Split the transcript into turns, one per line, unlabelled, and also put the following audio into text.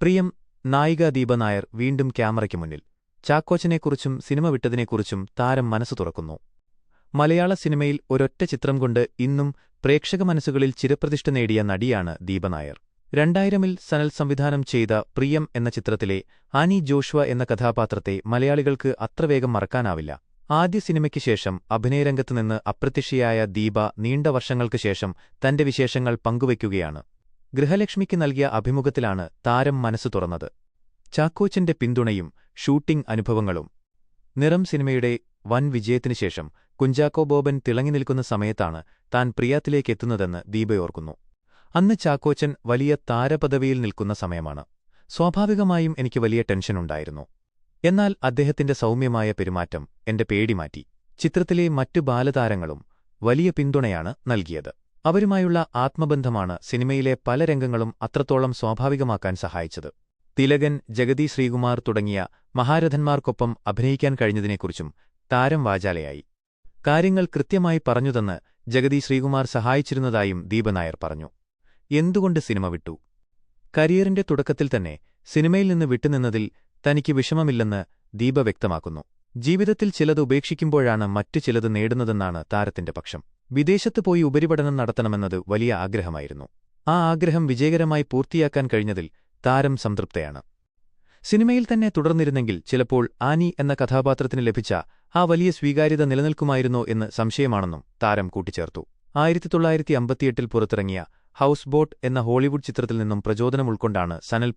പ്രിയം നായിക ദീപ നായർ വീണ്ടും ക്യാമറയ്ക്ക് മുന്നിൽ. ചാക്കോച്ചനെക്കുറിച്ചും സിനിമ വിട്ടതിനെക്കുറിച്ചും താരം മനസ്സു തുറക്കുന്നു. മലയാള സിനിമയിൽ ഒരൊറ്റ ചിത്രം കൊണ്ട് ഇന്നും പ്രേക്ഷക മനസ്സുകളിൽ ചിരപ്രതിഷ്ഠ നേടിയ നടിയാണ് ദീപ നായർ. 2000-ൽ സനൽ സംവിധാനം ചെയ്ത പ്രിയം എന്ന ചിത്രത്തിലെ ആനി ജോഷ്വ എന്ന കഥാപാത്രത്തെ മലയാളികൾക്ക് അത്ര വേഗം മറക്കാനാവില്ല. ആദ്യ സിനിമയ്ക്ക് ശേഷം അഭിനയരംഗത്തുനിന്ന് അപ്രത്യക്ഷയായ ദീപ നീണ്ട വർഷങ്ങൾക്ക് ശേഷം തന്റെ വിശേഷങ്ങൾ പങ്കുവയ്ക്കുകയാണ്. ഗൃഹലക്ഷ്മിക്ക് നൽകിയ അഭിമുഖത്തിലാണ് താരം മനസ്സു തുറന്നത്. ചാക്കോച്ചന്റെ പിന്തുണയും ഷൂട്ടിംഗ് അനുഭവങ്ങളും. നിറം സിനിമയുടെ വൻ വിജയത്തിനുശേഷം കുഞ്ചാക്കോ ബോബൻ തിളങ്ങിനിൽക്കുന്ന സമയത്താണ് താൻ പ്രിയത്തിലേക്കെത്തുന്നതെന്ന് ദീപ ഓർക്കുന്നു. അന്ന് ചാക്കോച്ചൻ വലിയ താരപദവിയിൽ നിൽക്കുന്ന സമയമാണ്. സ്വാഭാവികമായും എനിക്ക് വലിയ ടെൻഷനുണ്ടായിരുന്നു. എന്നാൽ അദ്ദേഹത്തിന്റെ സൗമ്യമായ പെരുമാറ്റം എന്റെ പേടി മാറ്റി. ചിത്രത്തിലെ മറ്റു ബാലതാരങ്ങളും വലിയ പിന്തുണയാണ് നൽകിയത്. അവരുമായുള്ള ആത്മബന്ധമാണ് സിനിമയിലെ പല രംഗങ്ങളും അത്രത്തോളം സ്വാഭാവികമാക്കാൻ സഹായിച്ചത്. തിലകൻ, ജഗതി ശ്രീകുമാർ തുടങ്ങിയ മഹാരഥന്മാർക്കൊപ്പം അഭിനയിക്കാൻ കഴിഞ്ഞതിനെക്കുറിച്ചും താരം വാചാലയായി. കാര്യങ്ങൾ കൃത്യമായി പറഞ്ഞുതന്ന് ജഗതി ശ്രീകുമാർ സഹായിച്ചിരുന്നതായും ദീപ നായർ പറഞ്ഞു. എന്തുകൊണ്ട് സിനിമ വിട്ടു? കരിയറിന്റെ തുടക്കത്തിൽ തന്നെ സിനിമയിൽ നിന്ന് വിട്ടുനിന്നതിൽ തനിക്ക് വിഷമമില്ലെന്ന് ദീപ വ്യക്തമാക്കുന്നു. ജീവിതത്തിൽ ചിലത് ഉപേക്ഷിക്കുമ്പോഴാണ് മറ്റു ചിലത് നേടുന്നതെന്നാണ് താരത്തിന്റെ പക്ഷം. വിദേശത്ത് പോയി ഉപരിപഠനം നടത്തണമെന്നത് വലിയ ആഗ്രഹമായിരുന്നു. ആ ആഗ്രഹം വിജയകരമായി പൂർത്തിയാക്കാൻ കഴിഞ്ഞതിൽ താരം സംതൃപ്തയാണ്. സിനിമയിൽ തന്നെ തുടർന്നിരുന്നെങ്കിൽ ചിലപ്പോൾ ആനി എന്ന കഥാപാത്രത്തിന് ലഭിച്ച ആ വലിയ സ്വീകാര്യത നിലനിൽക്കുമായിരുന്നോ എന്ന് സംശയമാണെന്നും താരം കൂട്ടിച്ചേർത്തു. 1958-ൽ പുറത്തിറങ്ങിയ ഹൗസ് ബോട്ട് എന്ന ഹോളിവുഡ് ചിത്രത്തിൽ നിന്നും പ്രചോദനം ഉൾക്കൊണ്ടാണ് സനൽ